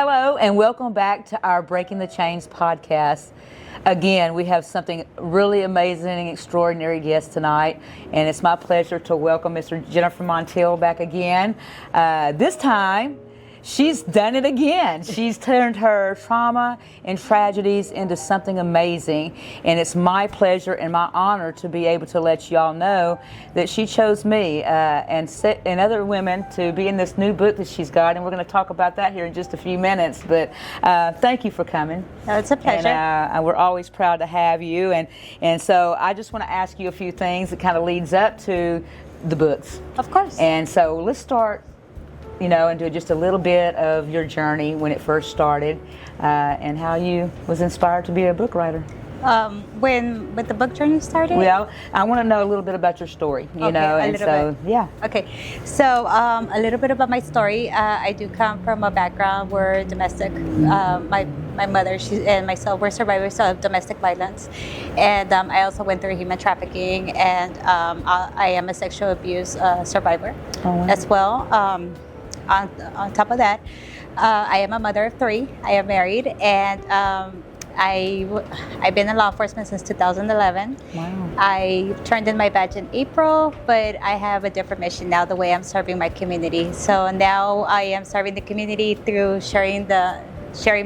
Hello and welcome back to our Breaking the Chains podcast. Again, we have something really amazing and extraordinary guest tonight, and it's my pleasure to welcome Mr. Jennifer Montiel back again. This time, she's done it again. She's turned her trauma and tragedies into something amazing, and it's my pleasure and my honor to be able to let y'all know that she chose me and other women to be in this new book that she's got, and we're going to talk about that here in just a few minutes. But thank you for coming. It's a pleasure. And we're always proud to have you. And so I just want to ask you a few things that kind of leads up to the books. Of course. And so let's start, and do just a little bit of your journey when it first started, and how you was inspired to be a book writer. When the book journey started? Well, I want to know a little bit about your story, Yeah. Okay. So a little bit about my story. I do come from a background where domestic, my mother and myself were survivors of domestic violence. And I also went through human trafficking, and I am a sexual abuse survivor as well. On top of that, I am a mother of 3. I am married, and I've been in law enforcement since 2011. Wow. I turned in my badge in April, but I have a different mission now, the way I'm serving my community. So now I am serving the community through sharing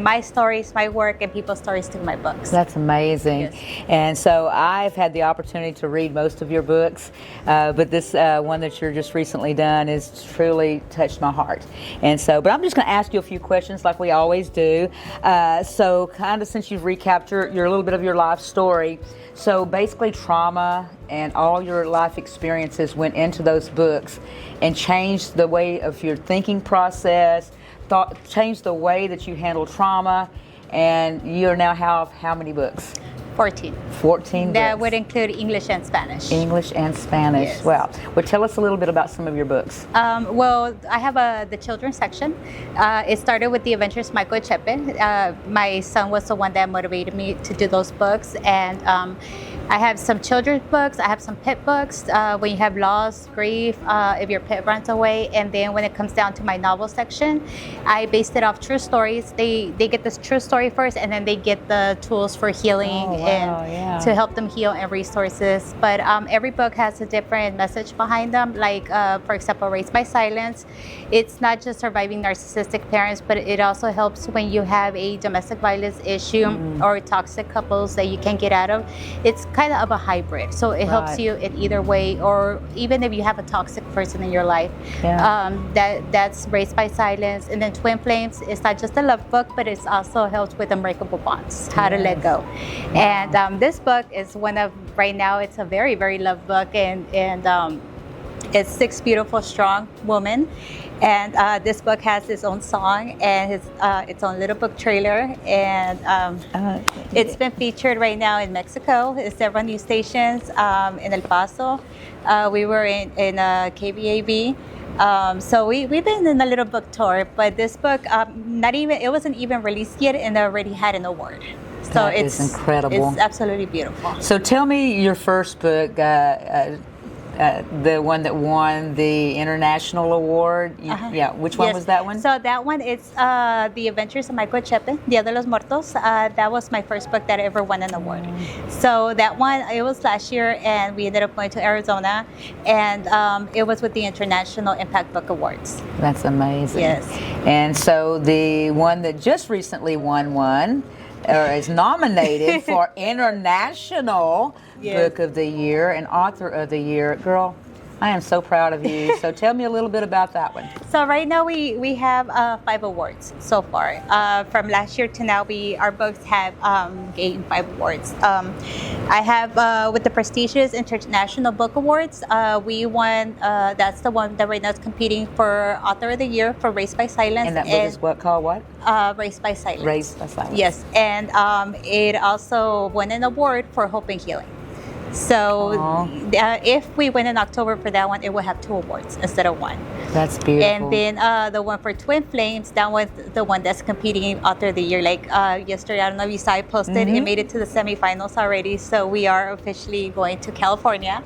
my stories, my work, and people's stories through my books. That's amazing. Yes. And so I've had the opportunity to read most of your books, but this one that you're just recently done has truly touched my heart. And so, but I'm just going to ask you a few questions like we always do. So kind of since you've recapped your little bit of your life story, so basically trauma and all your life experiences went into those books and changed the way of your thinking process, changed the way that you handle trauma, and you now have how many books? 14. 14 That books. would include English and Spanish. English and Spanish. Yes. Wow. Well, tell us a little bit about some of your books. Well, I have the children's section. It started with The Adventures of Michael Chepe. My son was the one that motivated me to do those books, and I have some children's books. I have some pet books. When you have loss, grief, if your pet runs away, and then when it comes down to my novel section, I based it off true stories. They get this true story first, and then they get the tools for healing to help them heal and resources. But every book has a different message behind them. Like, for example, Raised by Silence. It's not just surviving narcissistic parents, but it also helps when you have a domestic violence issue or toxic couples that you can't get out of. It's kind of a hybrid, so it helps you in either way, or even if you have a toxic person in your life. That's Raised by Silence. And then Twin Flames is not just a love book, but it's also helps with unbreakable bonds, how to let go. And this book is one of, right now, it's a very, very loved book, and it's 6 beautiful, strong women. And this book has its own song and its own little book trailer. And it's been featured right now in Mexico. It's several news stations in El Paso. We were in KBAB. So we've been in a little book tour. But this book, it wasn't even released yet, and it already had an award. So it's incredible. It's absolutely beautiful. So tell me your first book, the one that won the international award. Yeah, which one was that one? So that one is The Adventures of Michael Chepe, Dia de los Muertos. That was my first book that ever won an award. So that one, it was last year, and we ended up going to Arizona, and it was with the International Impact Book Awards. That's amazing. Yes. And so the one that just recently won one, or is nominated for International Book of the Year and Author of the Year. Girl, I am so proud of you. So tell me a little bit about that one. So right now we have 5 awards so far. From last year to now, our books have gained 5 awards. I have with the prestigious International Book Awards, we won. That's the one that right now is competing for Author of the Year for Raised by Silence. And that book is called what? Raised by Silence. Raised by Silence. Yes, and it also won an award for Hope and Healing. So if we win in October for that one, it will have 2 awards instead of 1. That's beautiful. And then the one for Twin Flames, that was the one that's competing in Author of the Year. Like yesterday, I don't know if you saw it posted, it made it to the semifinals already. So we are officially going to California.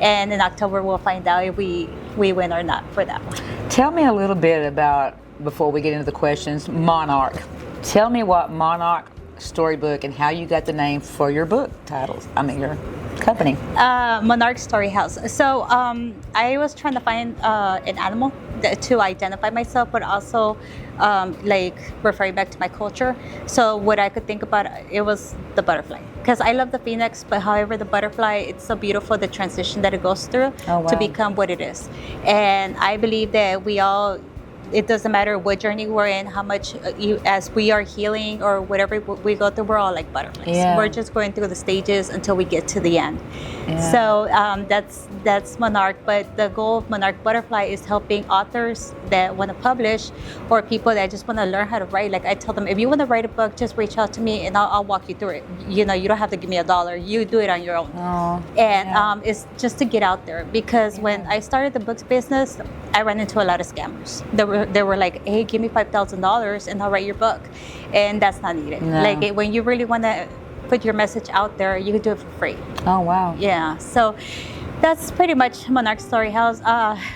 And in October, we'll find out if we win or not for that one. Tell me a little bit about before we get into the questions, Monarch. Tell me what Monarch Storybook and how you got the name for your book titles. I mean, your company. Monarch Story House. So I was trying to find an animal to identify myself, but also like referring back to my culture. So what I could think about, it was the butterfly, because I love the phoenix, but however the butterfly, it's so beautiful, the transition that it goes through to become what it is. And I believe that we all, it doesn't matter what journey we're in, how much as we are healing or whatever we go through, we're all like butterflies. Yeah. We're just going through the stages until we get to the end. Yeah. So that's Monarch. But the goal of Monarch Butterfly is helping authors that want to publish, or people that just want to learn how to write. Like I tell them, if you want to write a book, just reach out to me and I'll walk you through it. You know, you don't have to give me $1. You do it on your own. Oh, And it's just to get out there, because when I started the books business, I ran into a lot of scammers. They were like, hey, give me $5,000 and I'll write your book. And that's not needed. No. Like when you really want to put your message out there, you can do it for free. Oh, wow. Yeah. So that's pretty much Monarch Story House.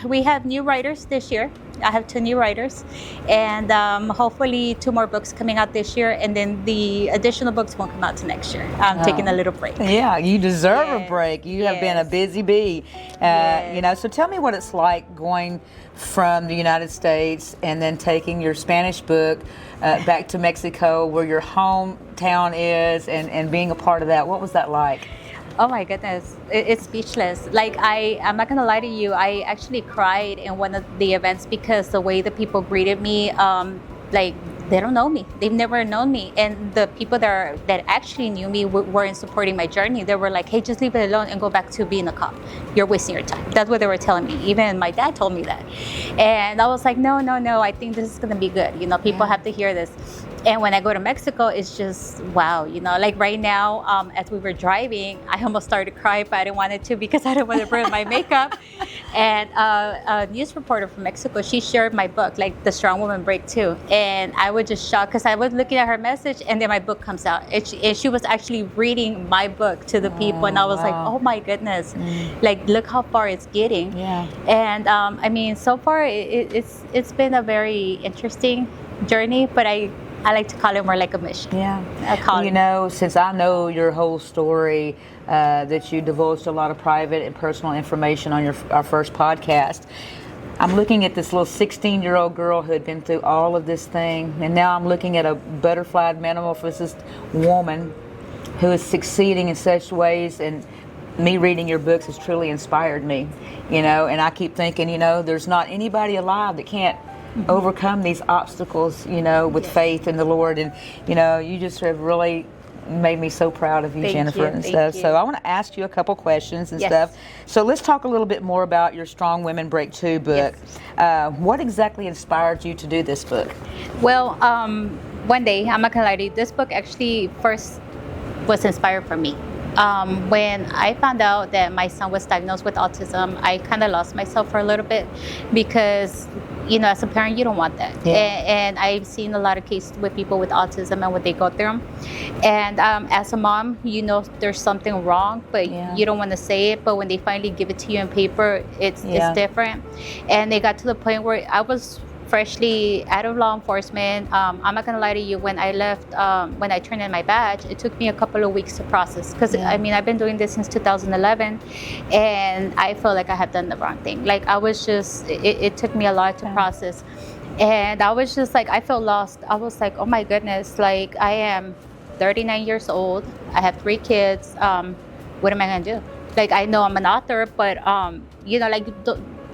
We have new writers this year. I have 2 new writers, and hopefully 2 more books coming out this year, and then the additional books won't come out to next year. I'm taking a little break. Yeah, you deserve a break. You have been a busy bee. You know, so tell me what it's like going from the United States and then taking your Spanish book back to Mexico, where your hometown is, and being a part of that. What was that like? Oh my goodness, it's speechless. Like I'm not gonna lie to you, I actually cried in one of the events because the way the people greeted me, like they don't know me, they've never known me, and the people that actually knew me weren't supporting my journey. They were like, hey, just leave it alone and go back to being a cop. You're wasting your time. That's what they were telling me. Even my dad told me that, and I was like, no, I think this is gonna be good. You know, people have to hear this. And when I go to Mexico, it's just, wow, you know, like right now, as we were driving, I almost started crying, but I didn't want it to because I didn't want to ruin my makeup. And a news reporter from Mexico, she shared my book, like The Strong Woman Breakthrough. And I was just shocked because I was looking at her message and then my book comes out. And she was actually reading my book to the people. And I was like, oh my goodness, like look how far it's getting. Yeah. And I mean, so far it's been a very interesting journey, but I like to call it more like a mission. Yeah. You know, since I know your whole story, that you divulged a lot of private and personal information on our first podcast, I'm looking at this little 16-year-old girl who had been through all of this thing, and now I'm looking at a butterfly metamorphosis woman who is succeeding in such ways, and me reading your books has truly inspired me, you know, and I keep thinking, you know, there's not anybody alive that can't overcome these obstacles, you know, with faith in the Lord. And, you know, you just have really made me so proud of you, Jennifer, and stuff. So I want to ask you a couple questions and stuff. So let's talk a little bit more about your Strong Women Breakthrough book. What exactly inspired you to do this book? Well, one day, I'm not gonna lie to you, this book actually first was inspired from me. When I found out that my son was diagnosed with autism, I kind of lost myself for a little bit because, you know, as a parent, you don't want that. And I've seen a lot of cases with people with autism and what they go through. And as a mom, you know there's something wrong, but you don't want to say it. But when they finally give it to you in paper, it's different. And it got to the point where I was freshly out of law enforcement. I'm not gonna lie to you, when I left, when I turned in my badge, it took me a couple of weeks to process, because I mean, I've been doing this since 2011 and I feel like I have done the wrong thing. Like I was just, it took me a lot to process, and I was just like, I felt lost. I was like, oh my goodness, like I am 39 years old, I have 3 kids, what am I gonna do? Like I know I'm an author, but you know, like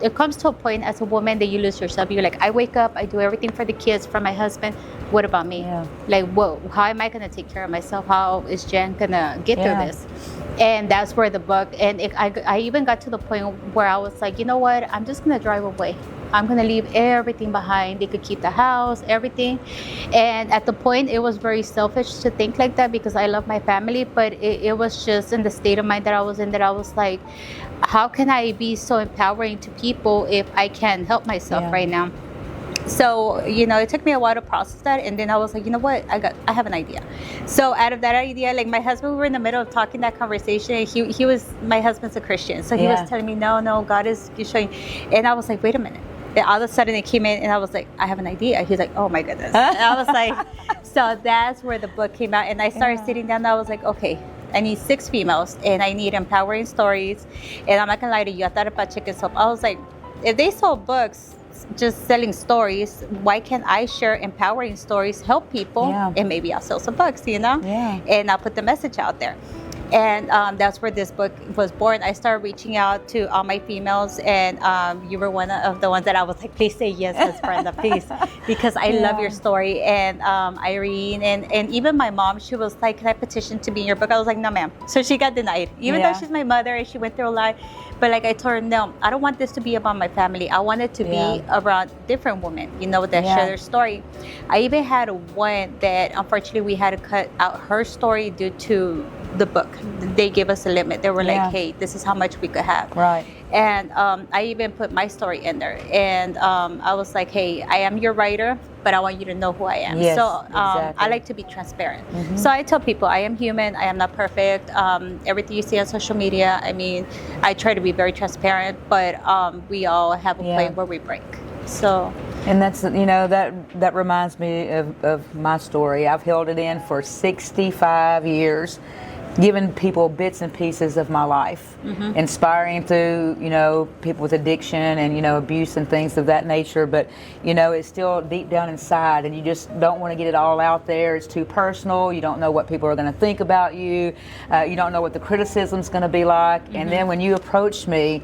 it comes to a point as a woman that you lose yourself. You're like, I wake up, I do everything for the kids, for my husband. What about me? Like, whoa, how am I going to take care of myself? How is Jen going to get through this? And that's where the book, and I even got to the point where I was like, you know what? I'm just going to drive away. I'm going to leave everything behind. They could keep the house, everything. And at the point, it was very selfish to think like that because I love my family, but it was just in the state of mind that I was in, that I was like, how can I be so empowering to people if I can't help myself right now? So, you know, it took me a while to process that, and then I was like, you know what, I have an idea. So out of that idea, like my husband, we were in the middle of talking that conversation, and he was, my husband's a Christian, so he was telling me, no, God is showing, and I was like, wait a minute, And all of a sudden it came in, and I was like, I have an idea. He's like, oh my goodness. And I was like, so that's where the book came out. And I started sitting down, and I was like, okay, I need 6 females, and I need empowering stories. And I'm not gonna lie to you, I thought about chicken soup. I was like, if they sold books just selling stories, why can't I share empowering stories, help people, and maybe I'll sell some books, you know? Yeah. And I'll put the message out there. And that's where this book was born. I started reaching out to all my females, and you were one of the ones that I was like, please say yes, Miss Brenda, please, because I love your story. And Irene, and even my mom, she was like, can I petition to be in your book? I was like, no, ma'am. So she got denied, even though she's my mother and she went through a lot. But like I told her, no, I don't want this to be about my family. I want it to be around different women, you know, that share their story. I even had one that unfortunately we had to cut out her story due to the book. They gave us a limit. They were like, hey, this is how much we could have. Right. And I even put my story in there. And I was like, hey, I am your writer, but I want you to know who I am. Yes, so exactly. I like to be transparent. So I tell people I am human. I am not perfect. Everything you see on social media, I mean, I try to be very transparent, but we all have a point where we break. So. And that's, you know, that reminds me of my story. I've held it in for 65 years, giving people bits and pieces of my life, inspiring through, you know, people with addiction and, you know, abuse and things of that nature. But, you know, it's still deep down inside, and you just don't want to get it all out there. It's too personal. You don't know what people are going to think about you. You don't know what the criticism's going to be like. And then when you approached me,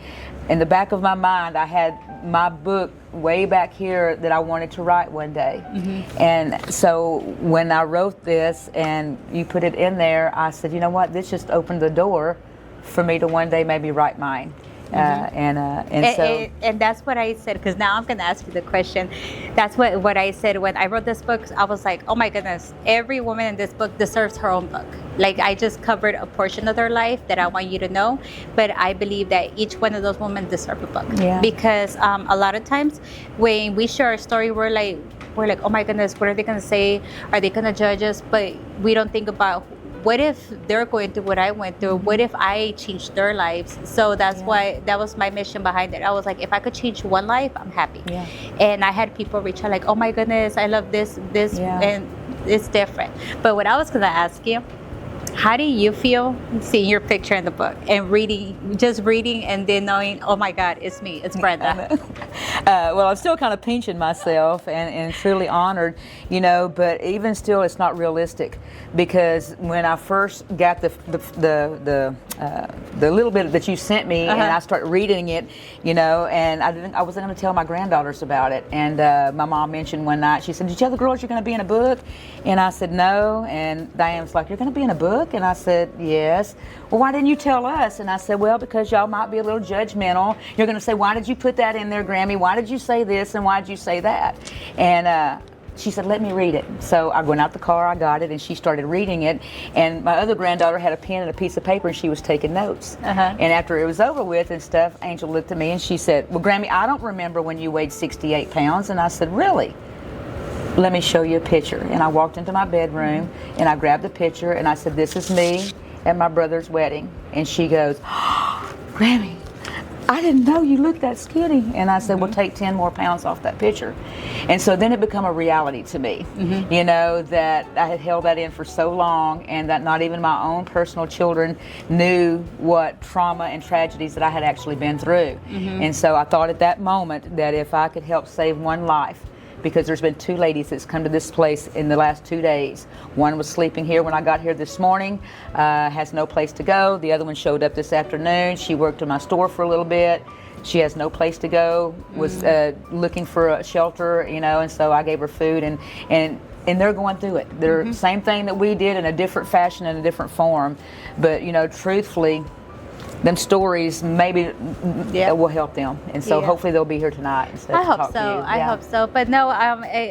in the back of my mind, I had my book way back here that I wanted to write one day. And so when I wrote this and you put it in there, I said, you know what, this just opened the door for me to one day maybe write mine. And that's what I said, because now I'm going to ask you the question. That's what I said when I wrote this book. I was like, oh my goodness, every woman in this book deserves her own book. Like, I just covered a portion of their life that I want you to know, but I believe that each one of those women deserve a book. Because a lot of times when we share our story, we're like, oh my goodness, what are they going to say? Are they going to judge us? But we don't think about, what if they're going through what I went through? What if I changed their lives? So that's why, that was my mission behind it. I was like, if I could change one life, I'm happy. And I had people reach out like, oh my goodness, I love this, and it's different. But what I was gonna ask you, how do you feel seeing your picture in the book and just reading and then knowing, oh my God, it's me, it's Brenda? Well, I'm still kind of pinching myself and truly honored, you know, but even still, it's not realistic, because when I first got the little bit that you sent me and I started reading it, you know, and I wasn't going to tell my granddaughters about it. And my mom mentioned one night, she said, did you tell the girls you're going to be in a book? And I said, no. And Diane was like, you're going to be in a book? And I said, yes. Well, why didn't you tell us? And I said, well, because y'all might be a little judgmental. You're going to say, why did you put that in there, Grammy? Why did you say this and why did you say that? And she said, let me read it. So I went out the car, I got it, and she started reading it. And my other granddaughter had a pen and a piece of paper, and she was taking notes. And after it was over with and stuff, Angel looked at me and she said, well, Grammy, I don't remember when you weighed 68 pounds. And I said, really? Let me show you a picture. And I walked into my bedroom and I grabbed the picture and I said, this is me at my brother's wedding. And she goes, oh, Grammy, I didn't know you looked that skinny. And I said, well, take 10 more pounds off that picture. And so then it became a reality to me, you know, that I had held that in for so long, and that not even my own personal children knew what trauma and tragedies that I had actually been through. And so I thought at that moment that if I could help save one life, because there's been 2 ladies that's come to this place in the last 2 days. One was sleeping here when I got here this morning, has no place to go. The other one showed up this afternoon. She worked in my store for a little bit. She has no place to go, was looking for a shelter, you know, and so I gave her food, and they're going through it. They're same thing that we did in a different fashion, in a different form. But, you know, truthfully, them stories maybe will help them, and so hopefully they'll be here tonight. I hope so. I hope so. But no,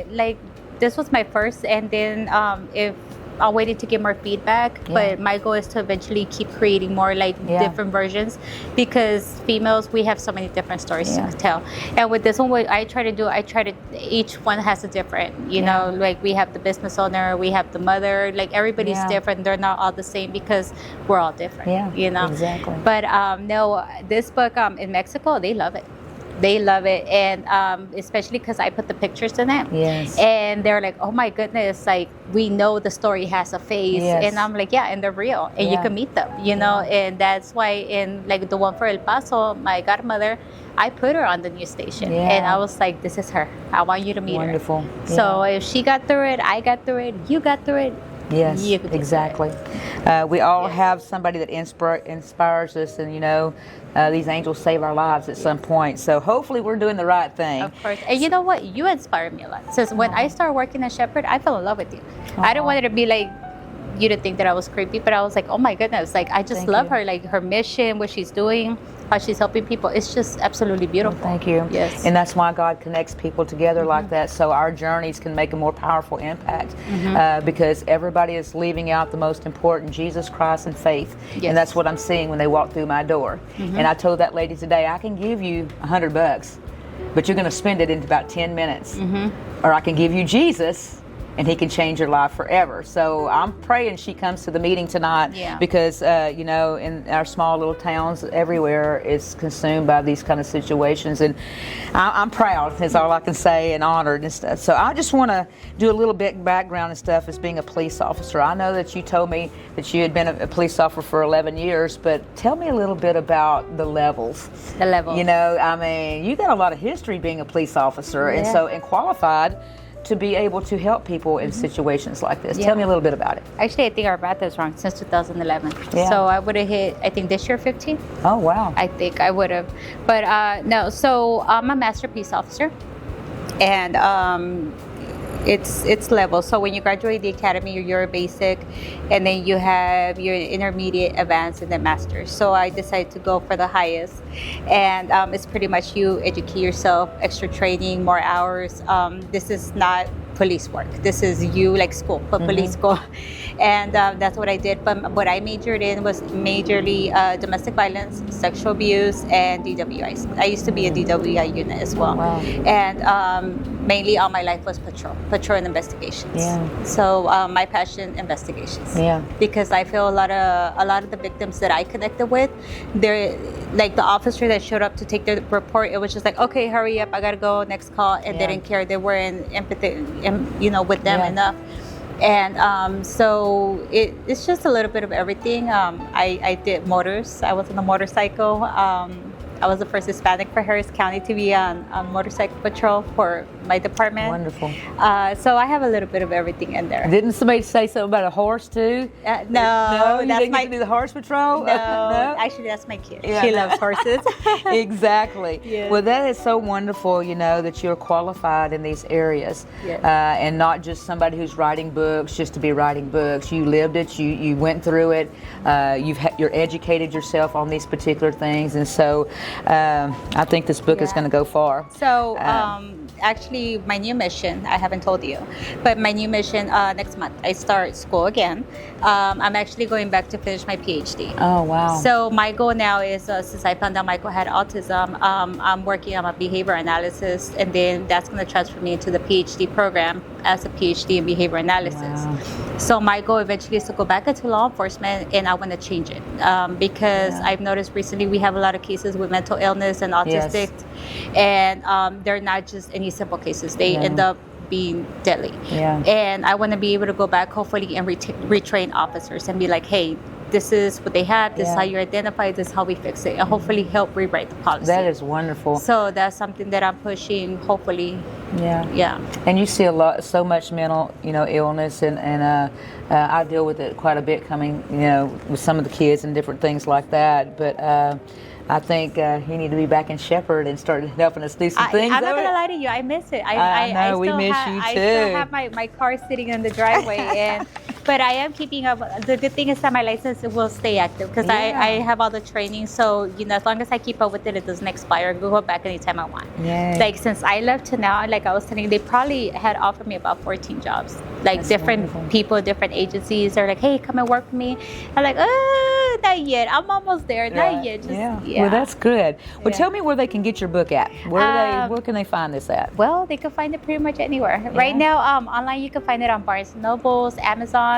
like this was my first, and then if I'm waiting to get more feedback, but my goal is to eventually keep creating more like different versions, because females, we have so many different stories to tell. And with this one, what I try to each one has a different, you know, like we have the business owner, we have the mother, like everybody's different. They're not all the same because we're all different, you know. Exactly. But no, this book in Mexico, they love it. They love it, and especially because I put the pictures in it. Yes. And they're like, oh my goodness, like we know the story has a face. Yes. And I'm like, yeah, and they're real, and you Yeah. can meet them, you know. And that's why in like the one for El Paso, my godmother, I put her on the news station, Yeah. and I was like, this is her. I want you to meet Wonderful. her. So if she got through it, I got through it, you got through it. Yes, You could do exactly. We all have somebody that inspires us, and these angels save our lives at some point. So hopefully we're doing the right thing. Of course. And you know what? You inspire me a lot. Since when I started working at Shepherd, I fell in love with you. I don't want it to be like you to think that I was creepy, but I was like, oh my goodness, like I just Thank love you. her, like her mission, what she's doing, how she's helping people. It's just absolutely beautiful. Thank you. Yes. And that's why God connects people together like that, so our journeys can make a more powerful impact. Because everybody is leaving out the most important, Jesus Christ and faith. Yes. And that's what I'm seeing when they walk through my door. And I told that lady today, I can give you $100, but you're going to spend it in about 10 minutes. Or I can give you Jesus, and he can change your life forever. So I'm praying she comes to the meeting tonight, Yeah. because in our small little towns, everywhere is consumed by these kind of situations, and I'm proud is all I can say, and honored and stuff. So I just want to do a little bit background and stuff as being a police officer. I know that you told me that you had been a police officer for 11 years, but tell me a little bit about the levels. The level. You know, I mean, you got a lot of history being a police officer, and qualified to be able to help people in situations like this. Yeah. Tell me a little bit about it. Actually, I think our math is wrong since 2011. Yeah. So I would have hit, I think this year 15. Oh, wow. I think I would have. But no, so I'm a master peace officer. And it's level. So when you graduate the academy, you're a basic, and then you have your intermediate, advanced, and then master's. So I decided to go for the highest, and it's pretty much you educate yourself, extra training, more hours. This is not police work. This is you like school, but police school. And that's what I did. But what I majored in was majorly domestic violence, sexual abuse, and DWIs. I used to be a DWI unit as well. Wow. And mainly all my life was patrol and investigations. Yeah. So my passion, investigations. Yeah. Because I feel a lot of the victims that I connected with, they're like the officer that showed up to take the report. It was just like, okay, hurry up, I gotta go, next call, and they didn't care. They were in empathy, with them enough. And so it's just a little bit of everything. I did motors. I was on a motorcycle. I was the first Hispanic for Harris County to be on motorcycle patrol for my department. Wonderful. So I have a little bit of everything in there. Didn't somebody say something about a horse too? No, you that's didn't my get to do the horse patrol? no. Actually, that's my kid. Yeah, She no. loves horses. Exactly. Yes. Well, that is so wonderful, that you're qualified in these areas, Yes. and not just somebody who's writing books just to be writing books. You lived it. You went through it. You're educated yourself on these particular things, and so I think this book is Yeah. going to go far. So actually, my new mission, I haven't told you, but my new mission next month, I start school again. I'm actually going back to finish my PhD. Oh, wow. So my goal now is, since I found out Michael had autism, I'm working on my behavior analysis, and then that's going to transfer me into the PhD program as a PhD in behavior analysis. Wow. So my goal eventually is to go back into law enforcement, and I want to change it because I've noticed recently we have a lot of cases with mental illness and autistic, and they're not just any simple cases. They end up being deadly. Yeah. And I want to be able to go back, hopefully, and retrain officers and be like, hey, this is what they have, this is how you identify, this is how we fix it, and hopefully help rewrite the policy. That is wonderful. So that's something that I'm pushing, hopefully. Yeah. And you see so much mental, illness, and I deal with it quite a bit coming, with some of the kids and different things like that. But I think you need to be back in Shepherd and start helping us do some things. I'm not gonna lie to you, I miss it. I know, we miss you too. I still have my car sitting in the driveway, but I am keeping up. The good thing is that my license will stay active because I have all the training. So as long as I keep up with it, it doesn't expire. I can go back anytime I want. Yay. Like since I left to now, like I was telling you, they probably had offered me about 14 jobs. Like That's different wonderful. people, different agencies. They're like, hey, come and work for me. I'm like, not yet. I'm almost there. Not yet. Just, Well, that's good. Well, Yeah. tell me where they can get your book at. Where can they find this at? Well, they can find it pretty much anywhere. Right now, online you can find it on Barnes & Nobles, Amazon.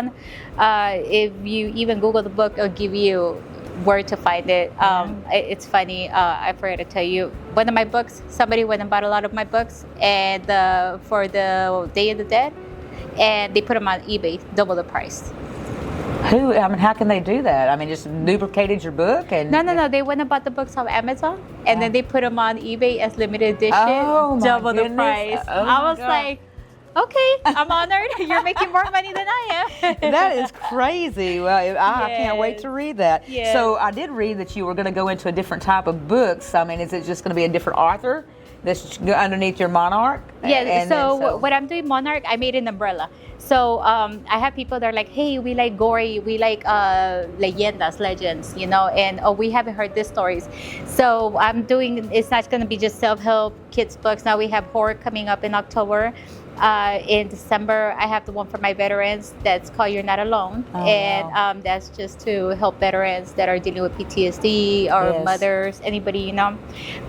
If you even Google the book, it'll give you where to find it. It's funny. I forgot to tell you. One of my books, somebody went and bought a lot of my books, and for the Day of the Dead, and they put them on eBay, double the price. How can they do that? I mean, just duplicated your book and No. They went and bought the books on Amazon, and then they put them on eBay as limited edition, double the price. I was like, okay, I'm honored. You're making more money than I am. That is crazy. Well, I can't wait to read that. Yes. So I did read that you were going to go into a different type of books. I mean, is it just going to be a different author that's underneath your Monarch? Yeah, so what I'm doing Monarch, I made an umbrella. So I have people that are like, hey, we like gory, we like leyendas, legends, you know, and we haven't heard these stories. So I'm doing, it's not going to be just self-help kids books. Now we have horror coming up in October. In December, I have the one for my veterans that's called You're Not Alone. And that's just to help veterans that are dealing with PTSD or mothers, anybody, you know.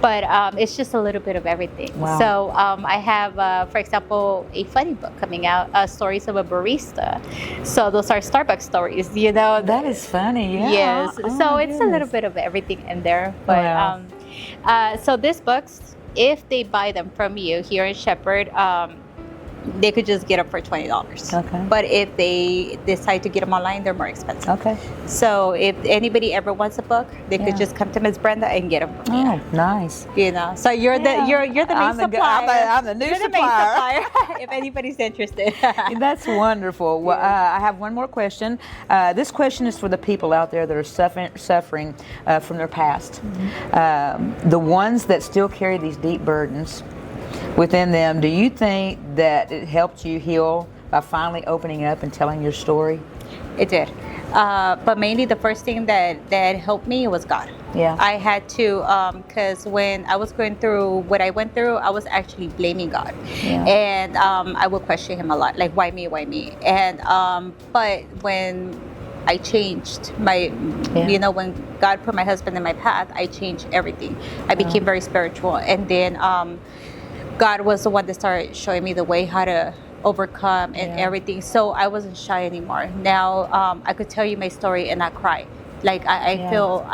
But it's just a little bit of everything. Wow. So I have, for example, a funny book coming out, Stories of a Barista. So those are Starbucks stories, you know. That is funny, yeah. Yes. So it's a little bit of everything in there. But so these books, if they buy them from you here in Shepherd, they could just get them for $20. Okay. But if they decide to get them online, they're more expensive. Okay. So if anybody ever wants a book, they could just come to Miss Brenda and get them from me. Oh, nice. You know, so you're the main supplier. I'm the new supplier. If anybody's interested. That's wonderful. Well, I have one more question. This question is for the people out there that are suffering from their past. The ones that still carry these deep burdens within them, do you think that it helped you heal by finally opening up and telling your story? It did. But mainly the first thing that helped me was God. Yeah. I had to, because when I was going through what I went through, I was actually blaming God. Yeah. And I would question him a lot, like, why me, why me? And, but when I changed you know, when God put my husband in my path, I changed everything. I became very spiritual. And then God was the one that started showing me the way how to overcome and everything. So I wasn't shy anymore. Now I could tell you my story and not cry. Like I feel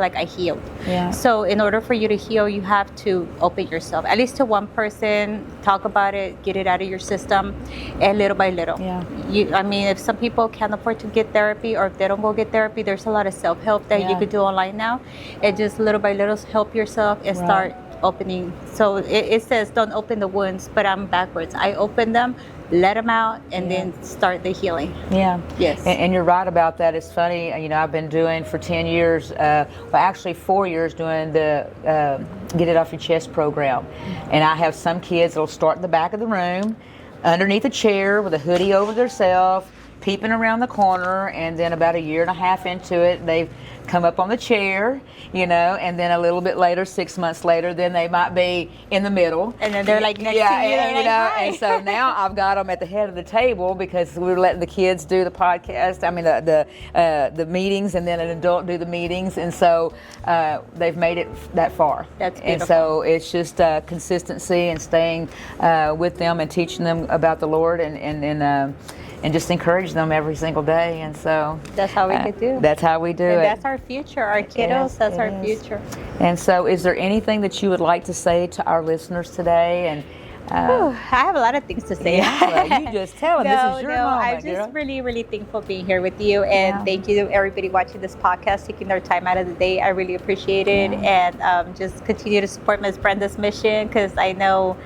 like I healed. Yeah. So in order for you to heal, you have to open yourself, at least to one person, talk about it, get it out of your system, and little by little. Yeah. I mean, if some people can't afford to get therapy, or if they don't go get therapy, there's a lot of self-help that you could do online now. And just little by little help yourself and start opening. So it says don't open the wounds, but I'm backwards. I open them, let them out, and then start the healing. Yeah. Yes. And you're right about that. It's funny, you know, I've been doing for 10 years, well, actually 4 years doing the Get It Off Your Chest program. And I have some kids that'll start in the back of the room, underneath a chair with a hoodie over themselves, peeping around the corner, and then about a year and a half into it, they've come up on the chair, you know, and then a little bit later, 6 months later, then they might be in the middle. And then they're like next to you, and, like, know, hi. and so now I've got them at the head of the table because we're letting the kids do the podcast, I mean the meetings, and then an adult do the meetings, and so they've made it that far. That's beautiful. And so it's just consistency and staying with them and teaching them about the Lord and just encourage them every single day. And so that's how we could do. That's how we do it. That's our future, our kiddos. That's our future. And so, is there anything that you would like to say to our listeners today? And I have a lot of things to say. Well, you just tell them. This is your moment. I'm just really, really thankful being here with you, and thank you to everybody watching this podcast, taking their time out of the day. I really appreciate it, and just continue to support Ms. Brenda's mission, because I know,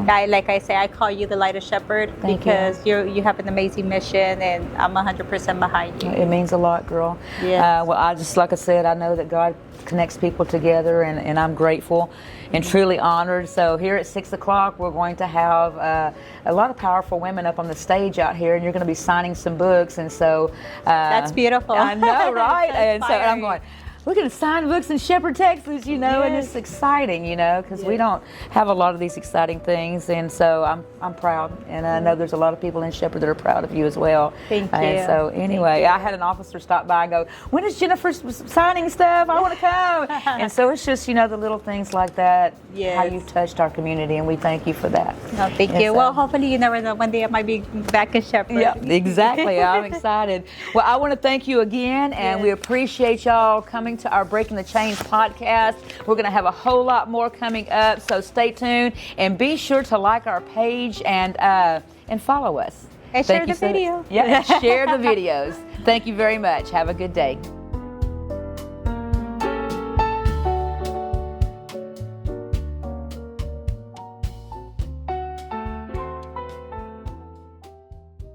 like I say, I call you the Light of Shepherd because you have an amazing mission, and I'm 100% behind you. It means a lot, girl. Yes. Well, I just, like I said, I know that God connects people together, and I'm grateful and truly honored. So here at 6 o'clock, we're going to have a lot of powerful women up on the stage out here, and you're going to be signing some books. And so that's beautiful. I know, right? And so I'm going, we're going to sign books in Shepherd, Texas, you know, and it's exciting, you know, because we don't have a lot of these exciting things, and so I'm proud, and I know there's a lot of people in Shepherd that are proud of you as well. Thank you. And so anyway, I had an officer stop by and go, when is Jennifer signing stuff? I want to come. And so it's just, you know, the little things like that, how you've touched our community, and we thank you for that. No, thank you. Well, hopefully you never know, one day I might be back in Shepherd. Yeah, exactly. I'm excited. Well, I want to thank you again, and we appreciate y'all coming to our Breaking the Chains podcast. We're going to have a whole lot more coming up, so stay tuned and be sure to like our page and follow us. And share the video. Yeah, and share the videos. Thank you very much. Have a good day.